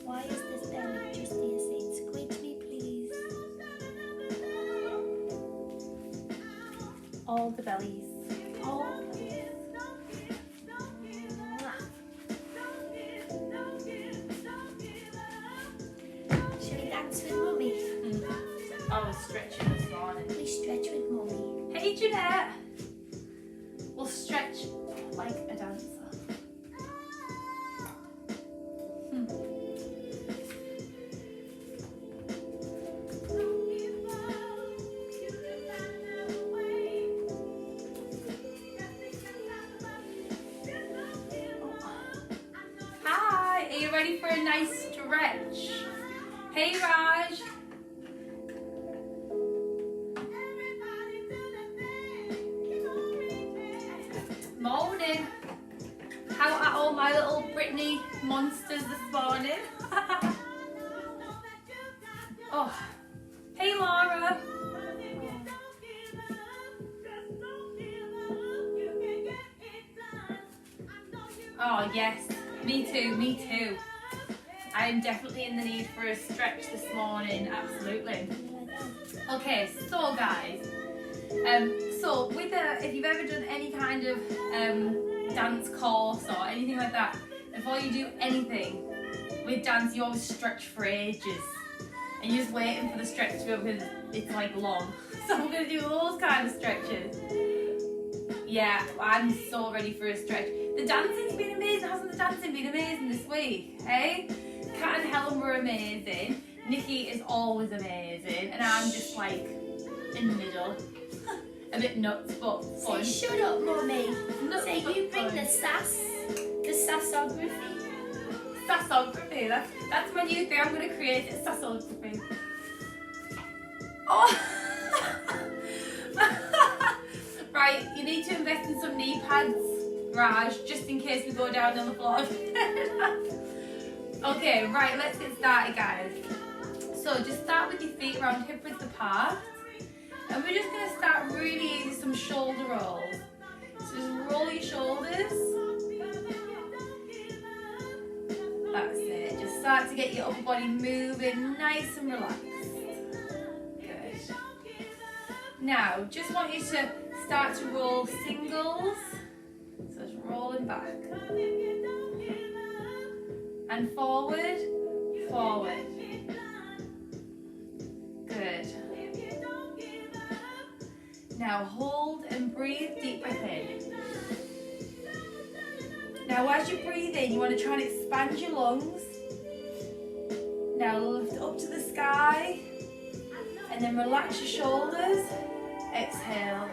Why is this belly just here saying squid me please? All the bellies. Oh, should we dance with mummy? I was stretching this morning. We stretch with mummy. Hey Jeanette! We'll stretch like a dancer. Hi! Are you ready for a nice stretch? Hey Raj! Morning. How are all my little Britney monsters this morning? Oh, hey Laura. Oh yes, me too, me too. I am definitely in the need for a stretch this morning, absolutely. Okay, so guys, so with if you've ever done any kind of dance course or anything like that, before you do anything with dance, you always stretch for ages, and you're just waiting for the stretch to go because it's like long. So we're gonna do those kind of stretches. Yeah, I'm so ready for a stretch. The dancing's been amazing, hasn't the dancing been amazing this week? Hey, Kat and Helen were amazing. Nikki is always amazing, and I'm just like in the middle. A bit nuts, but fun. Say shut up mummy. Nuts, Say but you bring fun. the sass. The sassography. Sassography, that's my new thing. I'm going to create a sassography. Oh! Right, you need to invest in some knee pads, Raj, just in case we go down on the floor. Okay, right, let's get started, guys. So just start with your feet round hip width apart. And we're just going to start really easy, some shoulder rolls. So just roll your shoulders. That's it. Just start to get your upper body moving nice and relaxed. Good. Now, just want you to start to roll singles. So just rolling back. And forward, forward. Good. Now hold and breathe, deep breath in. Now as you breathe in, you want to try and expand your lungs. Now lift up to the sky and then relax your shoulders. Exhale.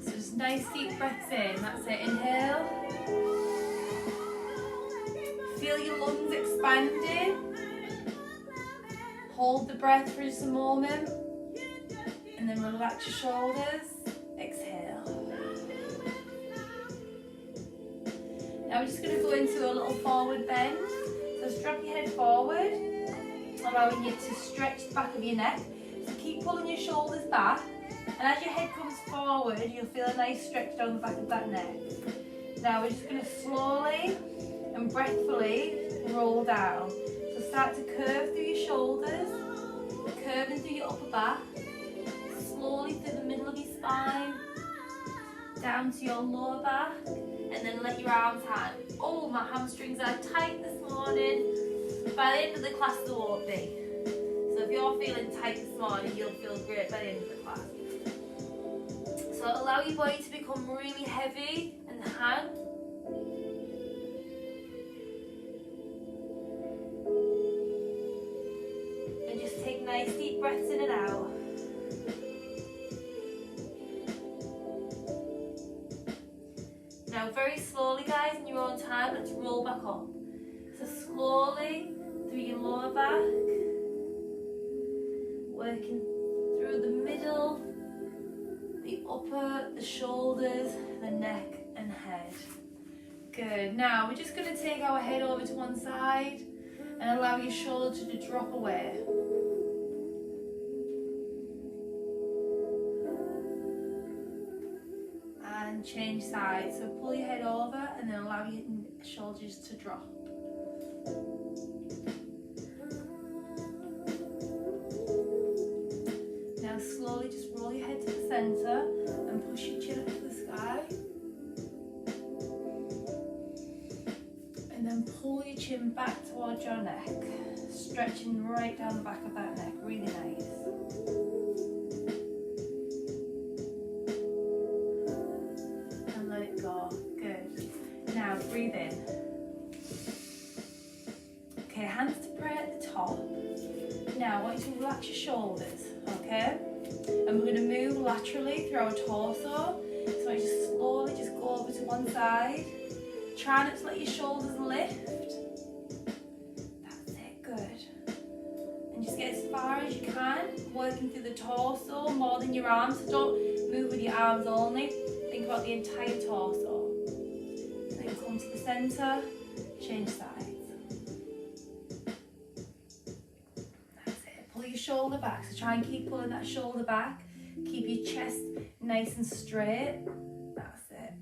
So just nice deep breaths in. That's it. Inhale. Feel your lungs expanding. Hold the breath for just a moment and then relax your shoulders. Exhale. Now we're just going to go into a little forward bend. So strap your head forward, allowing you to stretch the back of your neck. So keep pulling your shoulders back, and as your head comes forward, you'll feel a nice stretch down the back of that neck. Now we're just going to slowly and breathfully roll down. So start to curve through your shoulders, curving through your upper back, slowly through the middle of your spine, down to your lower back, and then let your arms hang. Oh, my hamstrings are tight this morning. By the end of the class, they won't be. So if you're feeling tight this morning, you'll feel great by the end of the class. So allow your body to become really heavy and hang. And just take nice deep breaths in and out. Now very slowly, guys, in your own time, let's roll back up. So slowly through your lower back, working through the middle, the upper, the shoulders, the neck and head. Good. Now we're just going to take our head over to one side and allow your shoulder to drop away. And and change sides. So pull your head over and then allow your shoulders to drop. Now slowly just roll your head to the centre and push your chin up to the sky. And then pull your chin back towards your neck, stretching right down the back of that neck, really nice. And let it go, good. Now breathe in. Okay, hands to pray at the top. Now I want you to relax your shoulders, okay? And we're going to move laterally through our torso. So I just slowly just go over to one side. Try not to let your shoulders lift. That's it, good. And just get as far as you can, working through the torso more than your arms. So don't move with your arms only. Think about the entire torso. Then come to the centre, change sides. That's it. Pull your shoulder back. So try and keep pulling that shoulder back. Keep your chest nice and straight. That's it.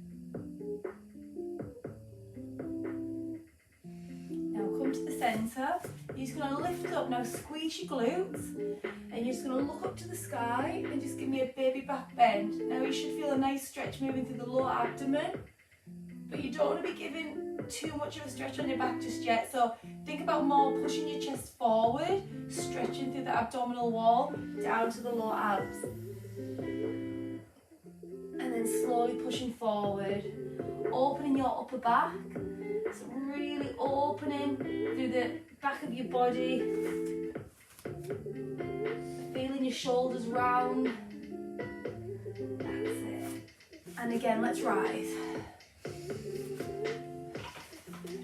Now come to the centre. You're just going to lift up. Now squeeze your glutes. And you're just going to look up to the sky and just give me a baby back bend. Now you should feel a nice stretch moving through the lower abdomen. But you don't want to be giving too much of a stretch on your back just yet. So think about more pushing your chest forward, stretching through the abdominal wall down to the lower abs. And then slowly pushing forward, opening your upper back. So really opening through the back of your body. Feeling your shoulders round. That's it. And again, let's rise.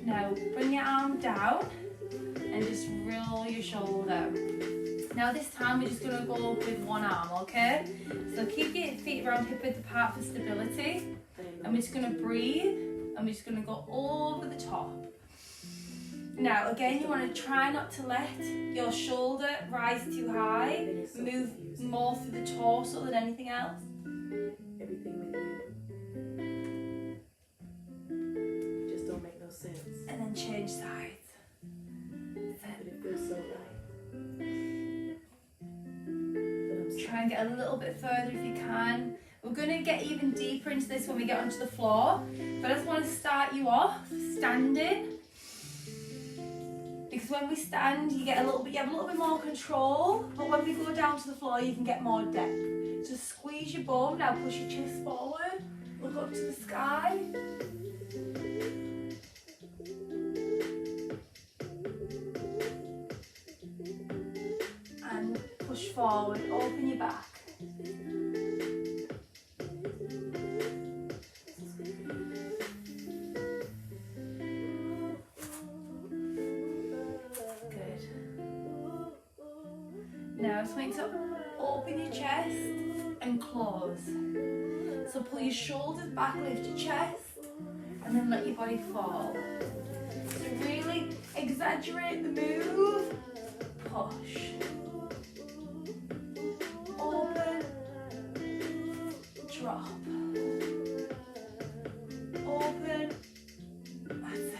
Now bring your arm down and just roll your shoulder. Now this time we're just going to go up with one arm, okay? So keep your feet around hip width apart for stability. And we're just going to breathe and we're just going to go over the top. Now again, you want to try not to let your shoulder rise too high. Move more through the torso than anything else. Everything with you just don't make no sense. And then change sides. But it feels so right. But I'm Try and get a little bit further if you can. We're going to get even deeper into this when we get onto the floor. But I just want to start you off standing. Because when we stand, you have a little bit more control. But when we go down to the floor, you can get more depth. Just squeeze your bum. Now push your chest forward. Look up to the sky. And push forward. Open your back. Now just want you to open your chest and close. So pull your shoulders back, lift your chest, and then let your body fall. So really exaggerate the move. Push. Open. Drop. Open. That's it.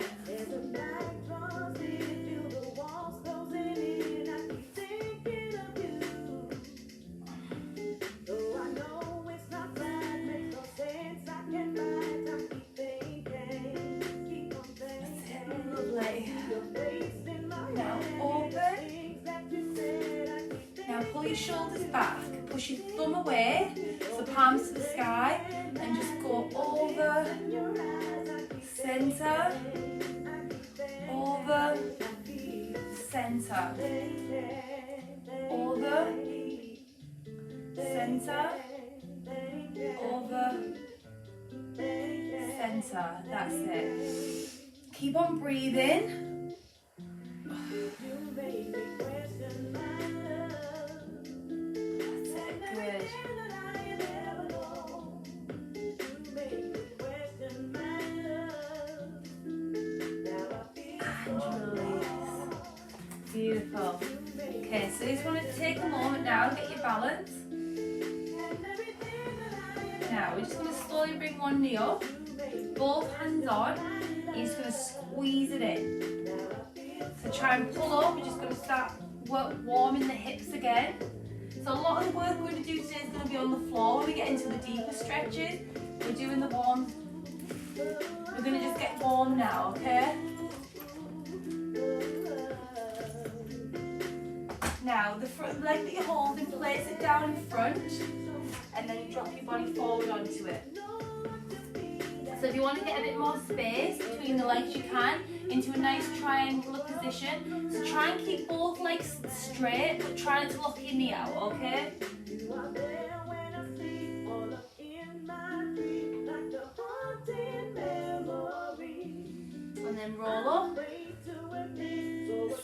Your shoulders back, push your thumb away, so palms to the sky, and just go over, centre, over, centre, over, centre, over, centre. That's it. Keep on breathing. Beautiful. Okay, so you just want to take a moment now, get your balance. Now, Now we're just going to slowly bring one knee up, both hands on, and you're just going to squeeze it in. So try and pull up, we're just going to start warming the hips again. So a lot of the work we're going to do today is going to be on the floor. When we get into the deeper stretches, we're doing the warm. We're going to just get warm now, okay? Now, the front leg that you're holding, place it down in front, and then drop your body forward onto it. So if you want to get a bit more space between the legs, you can, into a nice triangular position. So try and keep both legs straight, but try not to lock your knee out, okay? And then roll up.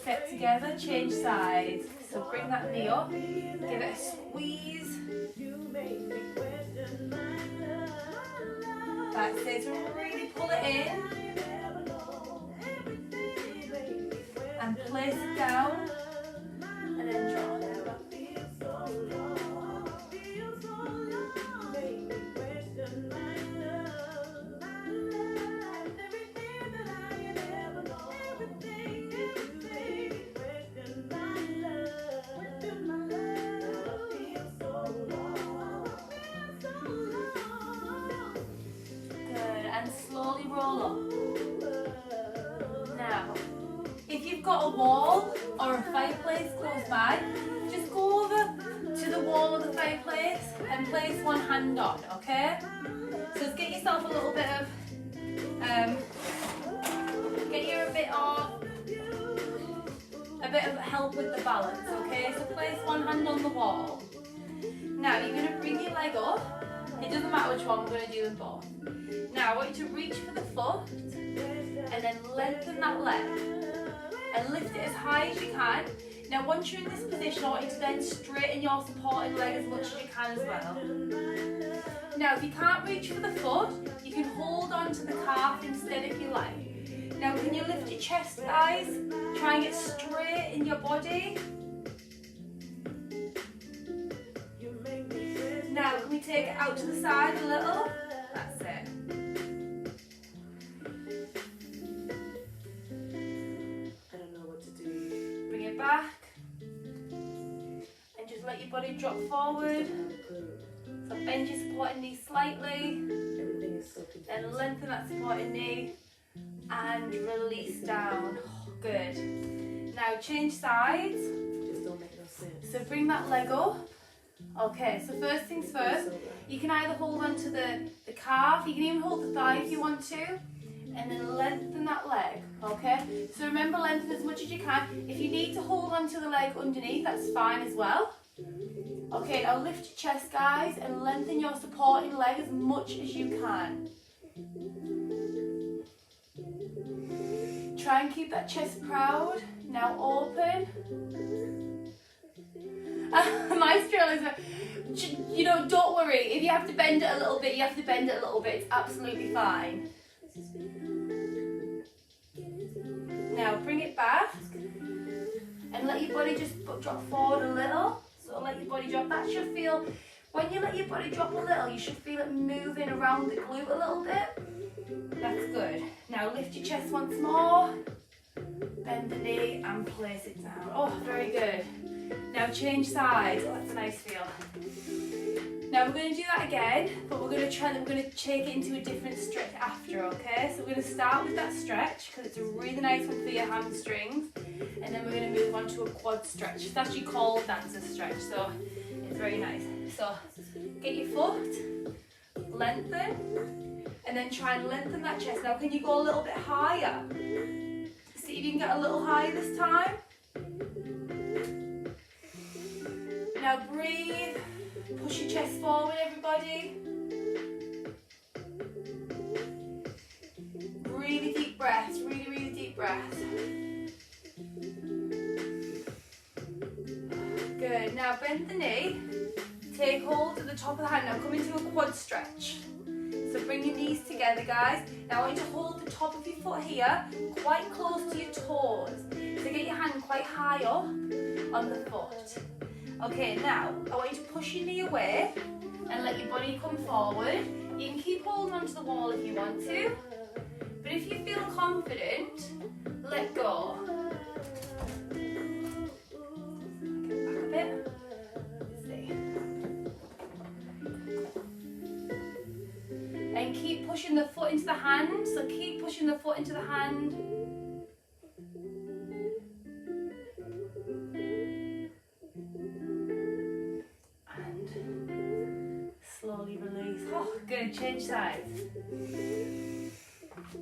Step together, change sides. So bring that knee up, give it a squeeze. That's it, so really pull it in. And place it down. And then drop it. Slowly roll up. Now, if you've got a wall or a fireplace close by, just go over to the wall of the fireplace and place one hand on, okay? So get yourself a little bit of, get you a bit of help with the balance, okay? So place one hand on the wall. Now you're going to bring your leg up. It doesn't matter which one, we're going to do them both. Now I want you to reach for the foot and then lengthen that leg and lift it as high as you can. Now once you're in this position, I want you to then straighten your supporting leg as much as you can as well. Now if you can't reach for the foot, you can hold on to the calf instead if you like. Now can you lift your chest, guys? Try and get straight in your body. Now can we take it out to the side a little? That's it. I don't know what to do. Bring it back. And just let your body drop forward. So bend your supporting knee slightly. Everything is so confusing. Then lengthen that supporting knee. And release down. Oh, good. Now change sides. Just don't make no sense. So bring that leg up. Okay, so first things first, you can either hold onto the calf, you can even hold the thigh if you want to, and then lengthen that leg, okay? So remember, lengthen as much as you can. If you need to hold onto the leg underneath, that's fine as well. Okay, now lift your chest, guys, and lengthen your supporting leg as much as you can. Try and keep that chest proud. Now open. My Australians, you know, don't worry. If you have to bend it a little bit, you have to bend it a little bit. It's absolutely fine. Now bring it back and let your body just drop forward a little. So let your body drop. That should feel, when you let your body drop a little, you should feel it moving around the glute a little bit. That's good. Now lift your chest once more. Bend the knee and place it down. Oh, very good. Now change sides. Oh, that's a nice feel. Now we're going to do that again, but we're going to take it into a different stretch after, okay? So we're going to start with that stretch because it's a really nice one for your hamstrings, and then we're going to move on to a quad stretch. It's actually called dancer stretch, so it's very nice. So get your foot, lengthen, and then try and lengthen that chest. Now can you go a little bit higher? See if you can get a little higher this time. Now breathe, push your chest forward, everybody. Really deep breaths, really, really deep breaths. Good, now bend the knee, take hold at the top of the hand. Now come into a quad stretch. So bring your knees together, guys. Now I want you to hold the top of your foot here, quite close to your toes. So get your hand quite high up on the foot. Okay, now I want you to push your knee away and let your body come forward. You can keep holding onto the wall if you want to, but if you feel confident, let go. Get back a bit. See. And keep pushing the foot into the hand, so keep pushing the foot into the hand. Slowly release. Oh, good. Change sides.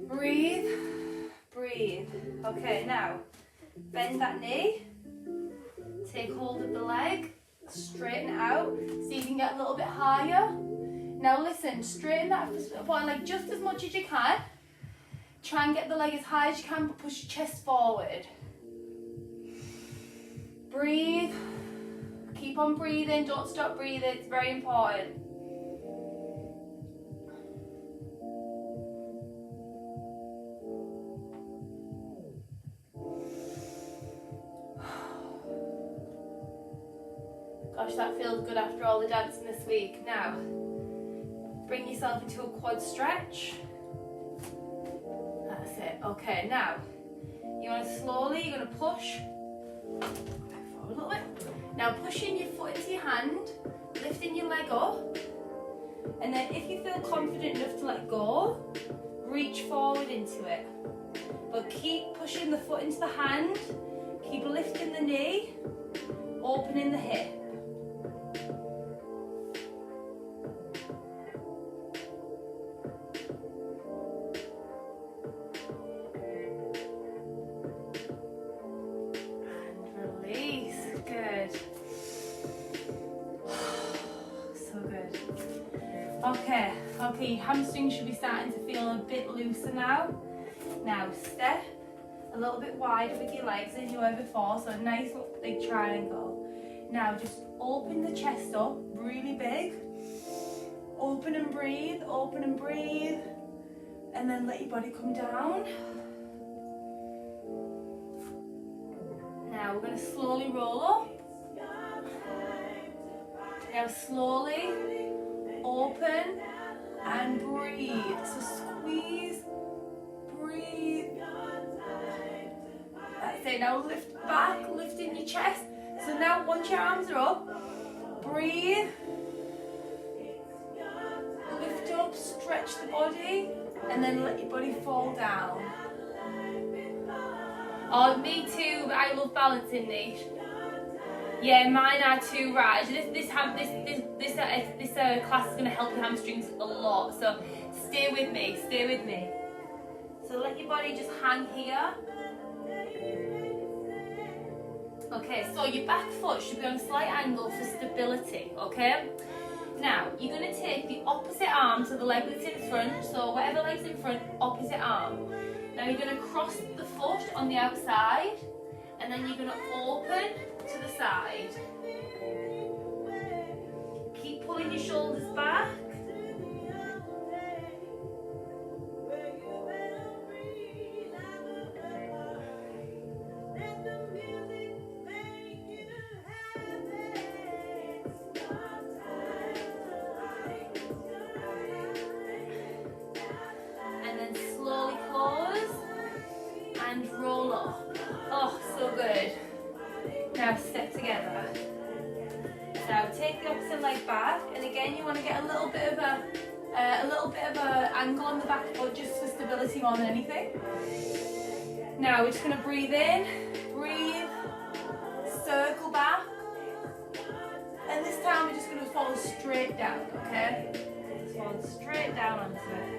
Breathe. Breathe. Okay, now bend that knee. Take hold of the leg. Straighten it out so you can get a little bit higher. Now listen, straighten that bottom leg just as much as you can. Try and get the leg as high as you can, but push your chest forward. Breathe. Keep on breathing. Don't stop breathing. It's very important. Gosh, that feels good after all the dancing this week. Now, bring yourself into a quad stretch. That's it. Okay, now, you want to slowly, you're going to push. Back forward a little bit. Now, pushing your foot into your hand, lifting your leg up. And then if you feel confident enough to let go, reach forward into it. But keep pushing the foot into the hand. Keep lifting the knee, opening the hip. Okay, your hamstrings should be starting to feel a bit looser now. Now step a little bit wider with your legs than you were before, so a nice big triangle. Now just open the chest up really big. Open and breathe, and then let your body come down. Now we're going to slowly roll up. Now slowly open and breathe. So squeeze, breathe. That's it. Now lift back, lifting your chest. So now once your arms are up, breathe. Lift up, stretch the body, and then let your body fall down. Oh, me too, but I love balancing these. Yeah, mine are too, right. This class is going to help your hamstrings a lot, so stay with me. So let your body just hang here. Okay, so your back foot should be on a slight angle for stability, okay? Now, you're going to take the opposite arm to the leg that's in front, so whatever leg's in front, opposite arm. Now you're going to cross the foot on the outside, and then you're going to open to the side. Keep pulling your shoulders back. And then slowly close and roll up. Oh, so good. Now step together. Now take the opposite leg back, and again you want to get a little bit of a angle on the back foot just for stability more than anything. Now we're just going to breathe in, breathe, circle back, and this time we're just going to fall straight down. Okay, just fall straight down onto it.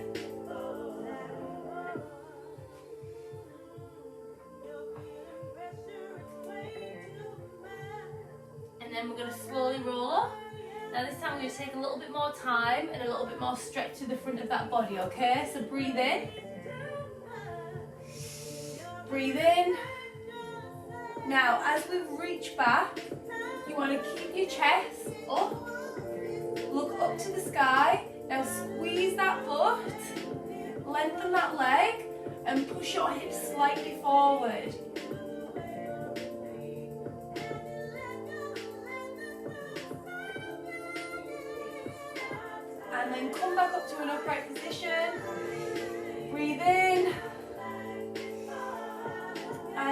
And then we're going to slowly roll up. Now this time we're going to take a little bit more time and a little bit more stretch to the front of that body, okay? So breathe in. Breathe in. Now as we reach back, you want to keep your chest up. Look up to the sky. Now squeeze that foot. Lengthen that leg and push your hips slightly forward.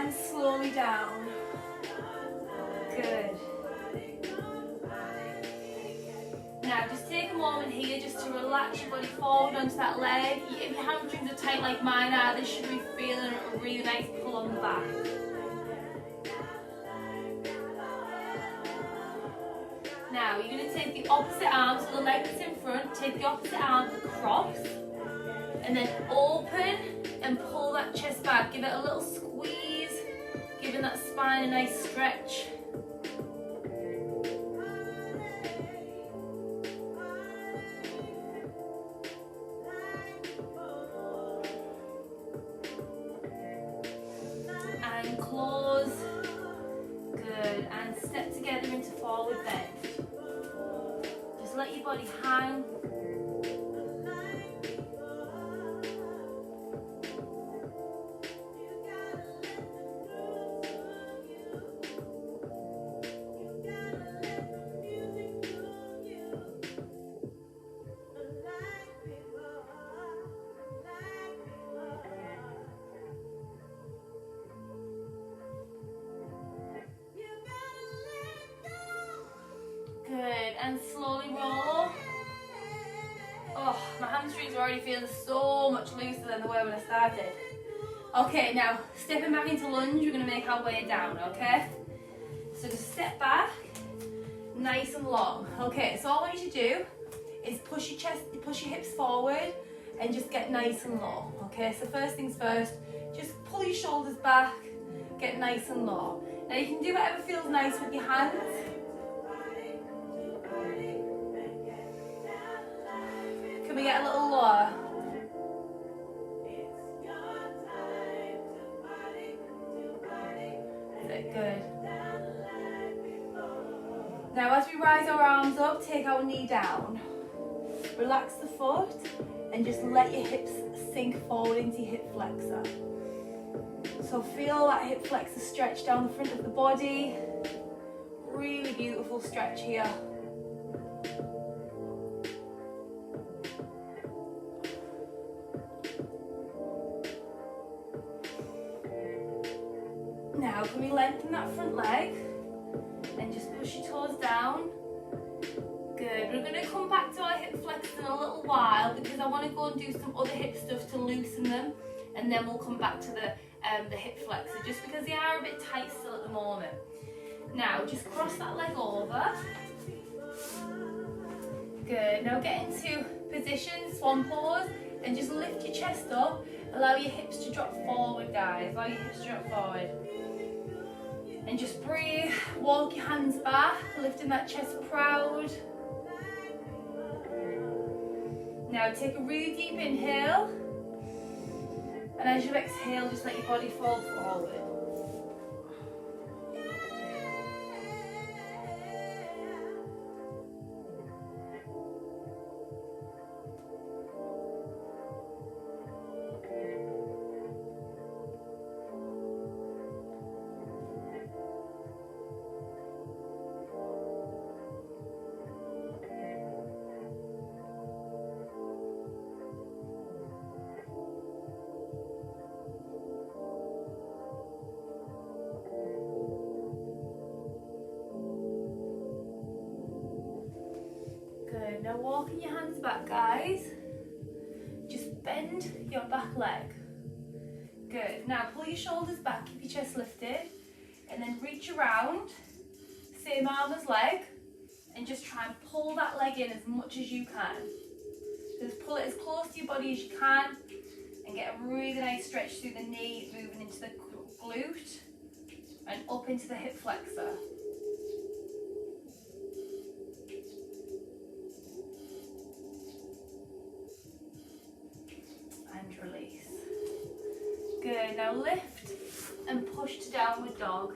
and slowly down. Good. Now just take a moment here just to relax your body forward onto that leg. If your hamstrings are tight like mine are, this should be feeling a really nice pull on the back. Now you're going to take the opposite arm, so the leg that's in front, take the opposite arm across, and then open and pull that chest back. Give it a little squeeze, giving that spine a nice stretch. And close. Good. And step together into forward bend. Just let your body hang. Good, and slowly roll. Oh, my hamstrings are already feeling so much looser than they were when I started. Okay, now stepping back into lunge, we're going to make our way down, okay? So just step back, nice and long. Okay, so all I want you to do is push your hips forward and just get nice and low. Okay, so first things first, just pull your shoulders back, get nice and low. Now you can do whatever feels nice with your hands. Can we get a little lower? Good. Now as we rise our arms up, take our knee down. Relax the foot and just let your hips sink forward into your hip flexor. So feel that hip flexor stretch down the front of the body. Really beautiful stretch here. Now can we lengthen that front leg and just push your toes down. Good. We're going to come back to our hip flexors in a little while because I want to go and do some other hip stuff to loosen them, and then we'll come back to the hip flexor just because they are a bit tight still at the moment. Now just cross that leg over. Good. Now get into position, swan pose, and just lift your chest up. Allow your hips to drop forward, guys. Allow your hips to drop forward. And just breathe, walk your hands back, lifting that chest proud. Now take a really deep inhale, and as you exhale, just let your body fall forward. Good. Now walking your hands back, guys. Just bend your back leg. Good. Now pull your shoulders back, keep your chest lifted, and then reach around, same arm as leg, and just try and pull that leg in as much as you can. Just pull it as close to your body as you can, and get a really nice stretch through the knee, moving into the glute, and up into the hip flexor. Release. Good. Now lift and push to downward dog.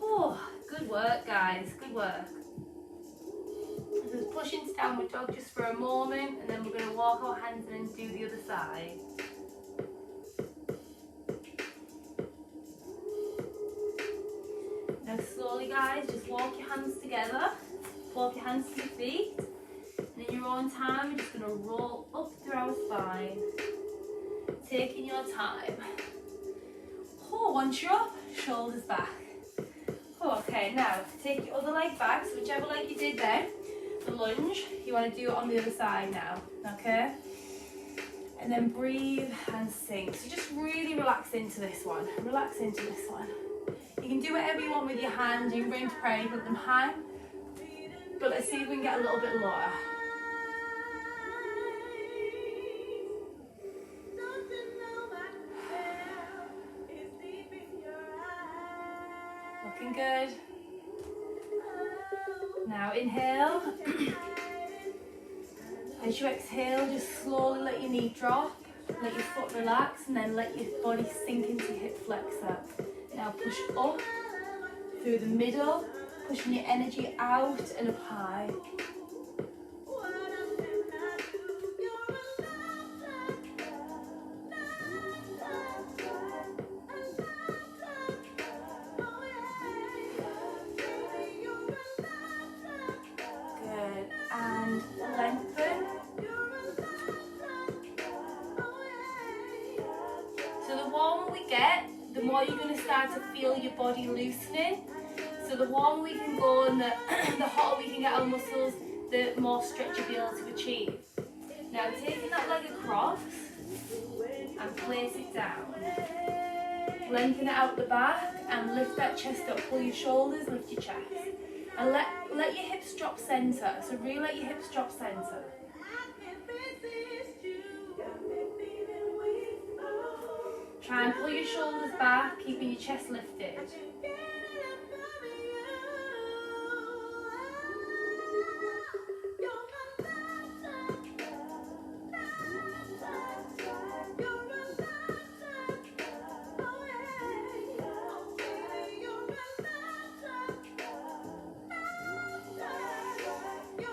Oh, good work, guys. Good work. Just push into downward dog just for a moment, and then we're going to walk our hands in and do the other side. Now slowly, guys, just walk your hands together. Walk your hands to your feet. And in your own time, we're just going to roll up through our spine, taking your time. once you're up, shoulders back. Okay, now take your other leg back, so whichever leg you did then, the lunge, you want to do it on the other side now, okay? And then breathe and sink. So just really relax into this one. Relax into this one. You can do whatever you want with your hands. You can bring to prayer, let them hang. But let's see if we can get a little bit lower. Looking good. Now inhale. As you exhale, just slowly let your knee drop, let your foot relax, and then let your body sink into your hip flexor. Now push up through the middle, pushing your energy out and up high. Good, and lengthen. So the warmer we get, the more you're going to start to feel your body loosening. So the warmer we can go and the hotter we can get our muscles, the more stretch you'll be able to achieve. Now taking that leg across and place it down. Lengthen it out the back and lift that chest up. Pull your shoulders, lift your chest. And let your hips drop centre. So really let your hips drop centre. Try and pull your shoulders back, keeping your chest lifted.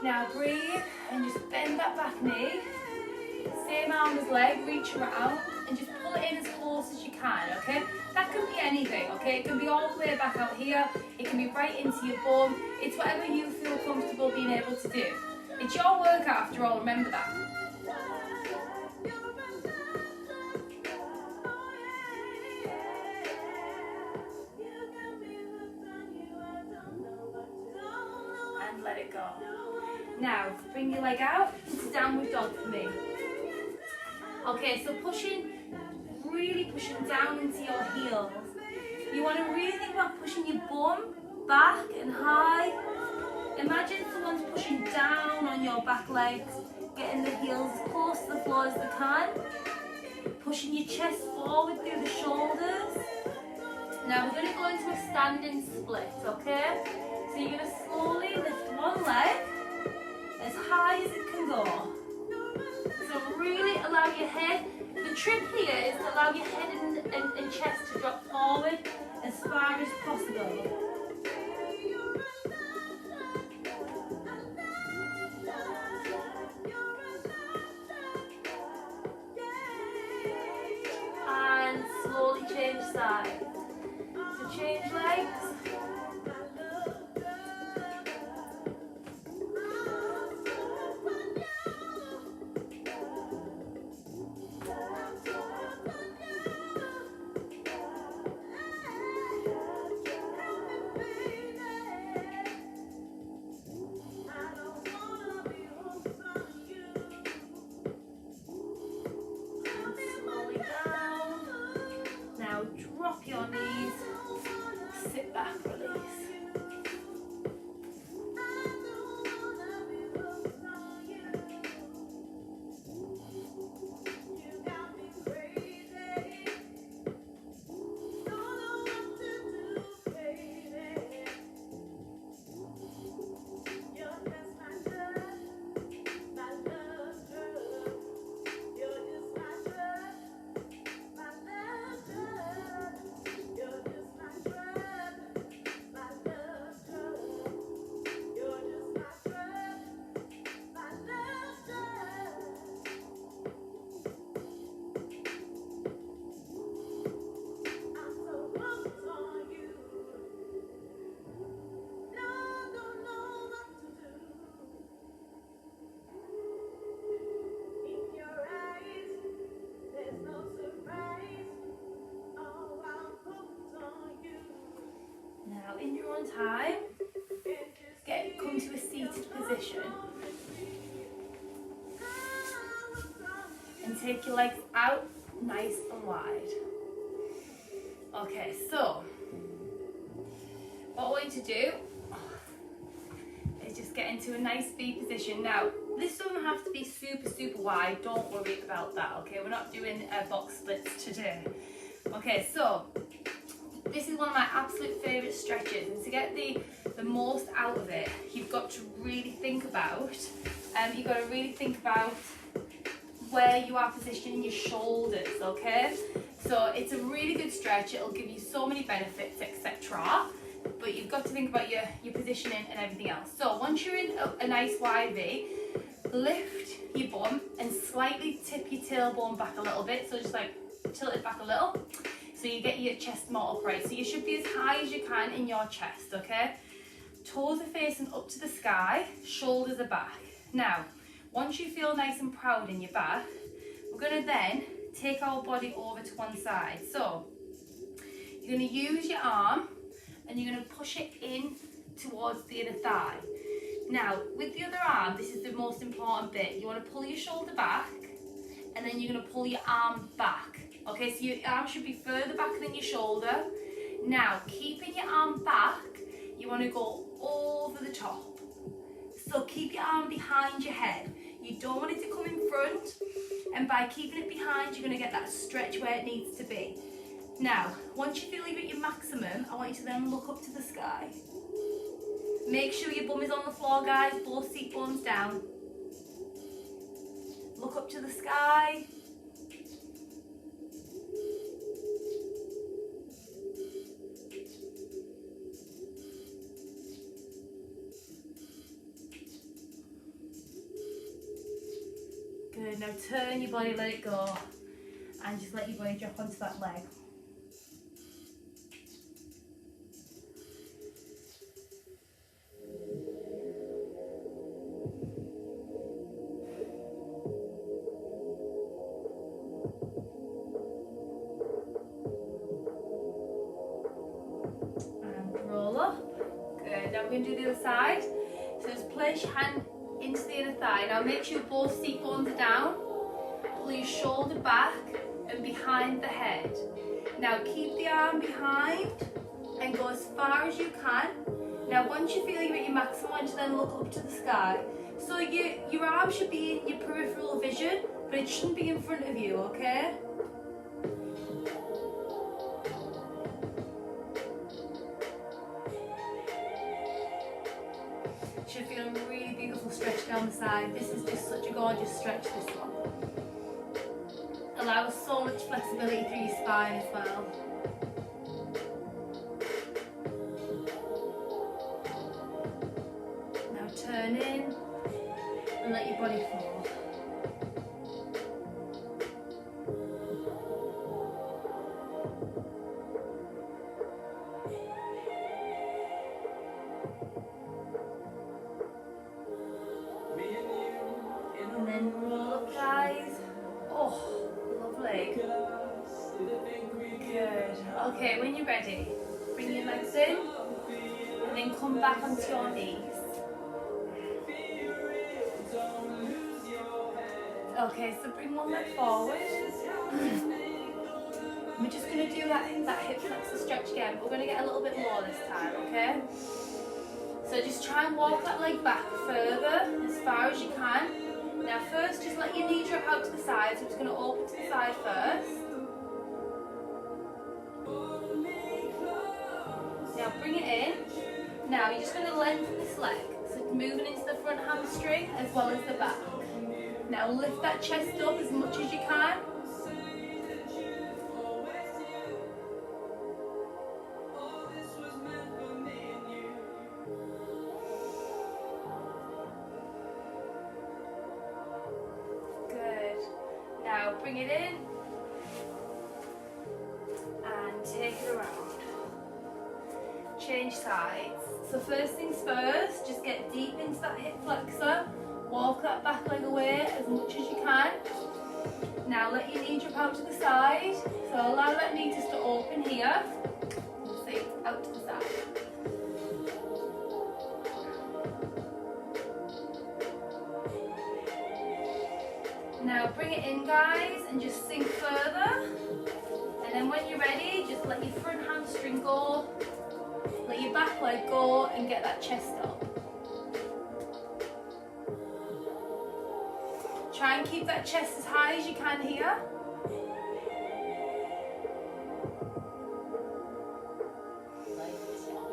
Now breathe and just bend that back knee. Same arm as leg, reach around and just pull it in as close as you can, okay? That can be anything, okay? It can be all the way back out here. It can be right into your bum. It's whatever you feel comfortable being able to do. It's your workout after all, remember that. And let it go. Now, bring your leg out into downward dog for me. Okay, so really pushing down into your heels. You want to really think about pushing your bum back and high. Imagine someone's pushing down on your back legs, getting the heels as close to the floor as they can. Pushing your chest forward through the shoulders. Now we're going to go into a standing split, okay? So you're going to slowly lift one leg as high as it can go. So really allow your head, the trick here is to allow your head and chest to drop forward as far as possible. And slowly change sides. So change legs. Drop your knees, sit back, release. one time. Come to a seated position. And take your legs out nice and wide. Okay, so what I want you to do is just get into a nice V position. Now, this doesn't have to be super wide, don't worry about that, okay? We're not doing box splits today. Okay, so this is one of my absolute favourite stretches, and to get the most out of it, you've got to really think about, where you are positioning your shoulders, okay? So it's a really good stretch, it'll give you so many benefits, etc. But you've got to think about your positioning and everything else. So once you're in a nice wide V, lift your bum and slightly tip your tailbone back a little bit. So just like tilt it back a little, so you get your chest more upright. So you should be as high as you can in your chest, okay? Toes are facing up to the sky, shoulders are back. Now, once you feel nice and proud in your back, we're going to then take our body over to one side. So you're going to use your arm and you're going to push it in towards the inner thigh. Now, with the other arm, this is the most important bit. You want to pull your shoulder back and then you're going to pull your arm back. Okay, so your arm should be further back than your shoulder. Now, keeping your arm back, you want to go over the top. So keep your arm behind your head. You don't want it to come in front, and by keeping it behind, you're going to get that stretch where it needs to be. Now, once you feel you're at your maximum, I want you to then look up to the sky. Make sure your bum is on the floor, guys, both seat bones down. Look up to the sky. Good, now turn your body, let it go, and just let your body drop onto that leg. And roll up. Good, now we're going to do the other side. So just place your hand into the inner thigh. Now make sure both seat bones are down. Pull your shoulder back and behind the head. Now keep the arm behind and go as far as you can. Now once you feel you're at your maximum, I want you to then look up to the sky. So your arm should be in your peripheral vision, but it shouldn't be in front of you, okay? Should feel a really beautiful stretch down the side. This is just such a gorgeous stretch, this one. Allows so much flexibility through your spine as well. Now turn in and let your body fall. And then roll up, guys. Oh, lovely. Good. Okay, when you're ready, bring your legs in and then come back onto your knees. Okay, so bring one leg forward. We're just going to do that hip flexor stretch again, but we're going to get a little bit more this time, okay? So just try and walk that leg back further, as far as you can. Now first, just let your knee drop out to the side, so I'm just going to open to the side first. Now bring it in. Now you're just going to lengthen this leg, so moving into the front hamstring as well as the back. Now lift that chest up as much as you can. Now bring it in and take it around. Change sides. So first things first, just get deep into that hip flexor. Walk that back leg away as much as you can. Now let your knee drop out to the side. So allow that knee just to open here. See, out to the side. bring it in, guys, and just sink further. And then when you're ready, just let your front hamstring go, let your back leg go, and get that chest up. Try and keep that chest as high as you can here.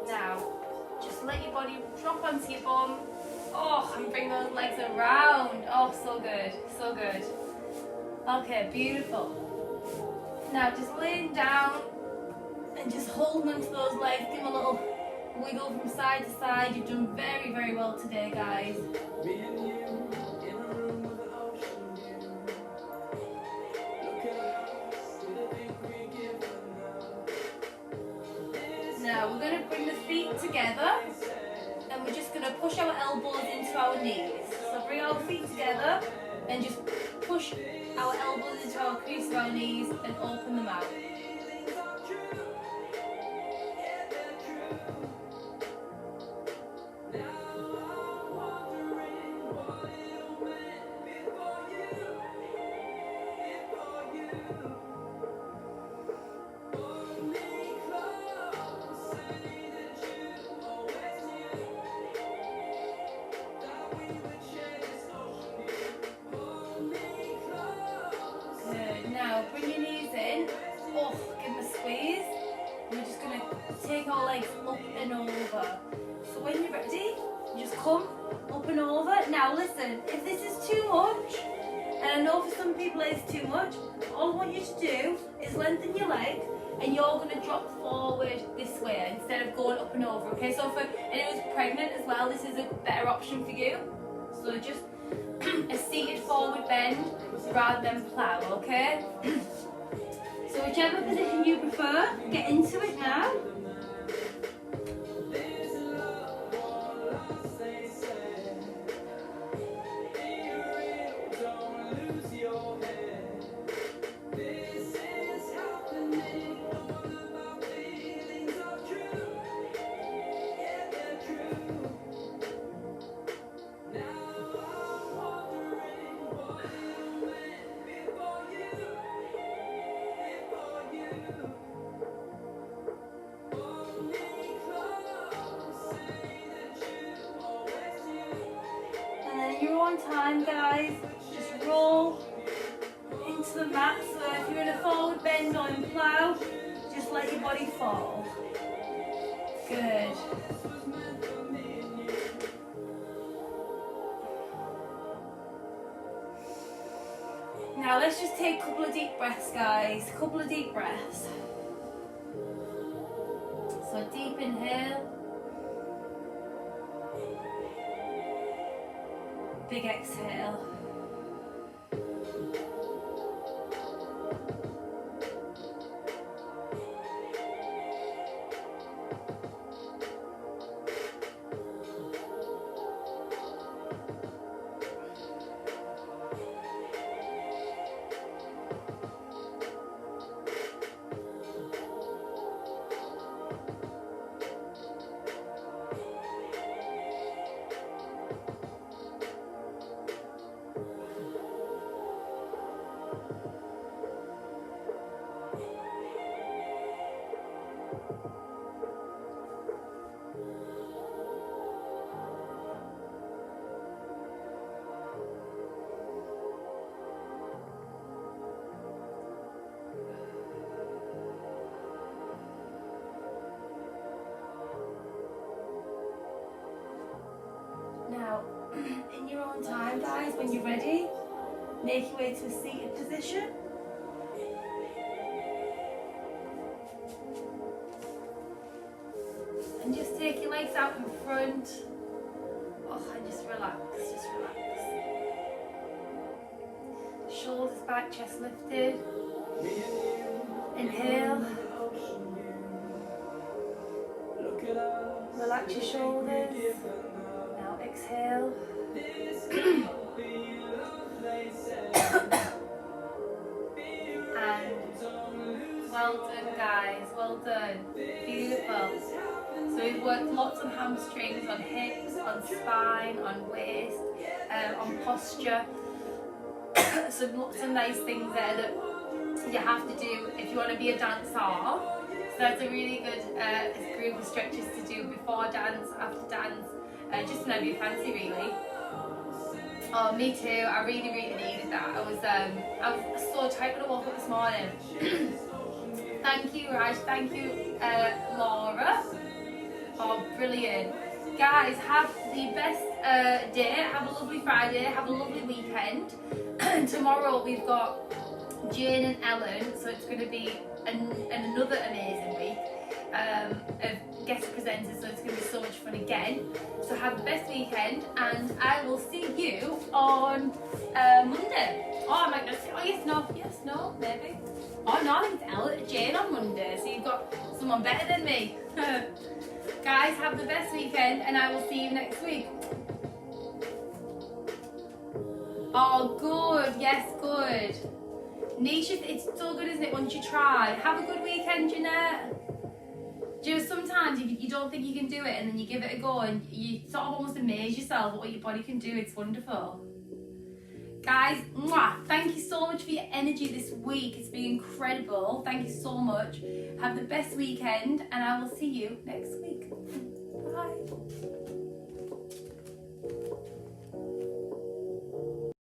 Now, just let your body drop onto your bum. Oh, and bring those legs around. Oh, so good, so good. Okay, beautiful. Now, just laying down and just holding onto those legs. Give them a little wiggle from side to side. You've done very, very well today, guys. Now we're going to bring the feet together and we're just going to push our elbows into our knees. So bring our feet together and just push our elbows into our crease of our knees and open them out. Now bring your knees in, oh, give them a squeeze. We're just going to take our legs up and over. So when you're ready, just come up and over. Now listen, if this is too much, and I know for some people it's too much, all I want you to do is lengthen your leg and you're going to drop forward this way instead of going up and over, okay? So for anyone who's pregnant as well, this is a better option for you. So just a seated forward bend rather than plow, okay? So whichever position you prefer, get into it now. Time, guys, just roll into the mat. So if you're in a forward bend or in plow, just let your body fall. Good. Now let's just take a couple of deep breaths, guys. A couple of deep breaths. So deep inhale. Big exhale. Now, in your own time, guys, when you're ready, make your way to a seated position. And just take your legs out in front. Oh, and just relax, just relax. Shoulders back, chest lifted. Inhale. Relax your shoulders. Now exhale. And well done, guys, well done. Beautiful. So we've worked lots on hamstrings, on hips, on spine, on waist, on posture. some nice things there that you have to do if you want to be a dancer. So that's a really good group of stretches to do before dance, after dance, just whenever you fancy really. Oh, me too. I really needed that. I was so tight when I woke up this morning. Thank you, Raj. Thank you, Laura. Oh, brilliant. Guys, have the best day. Have a lovely Friday. Have a lovely weekend. Tomorrow we've got Jane and Ellen, so it's going to be another amazing week of guest presenters, so it's going to be so much fun again. So have the best weekend, and I will see you on Monday. Oh, I might not see. Oh, yes, no, maybe. Oh no, I think it's Jane on Monday, so you've got someone better than me. Guys, have the best weekend, and I will see you next week. Oh, good. Yes, good. Nisha, it's so good, isn't it, once you try? Have a good weekend, Jeanette. Do you know, sometimes you don't think you can do it, and then you give it a go, and you sort of almost amaze yourself at what your body can do. It's wonderful. Guys, mwah, thank you so much for your energy this week. It's been incredible. Thank you so much. Have the best weekend, and I will see you next week. Bye.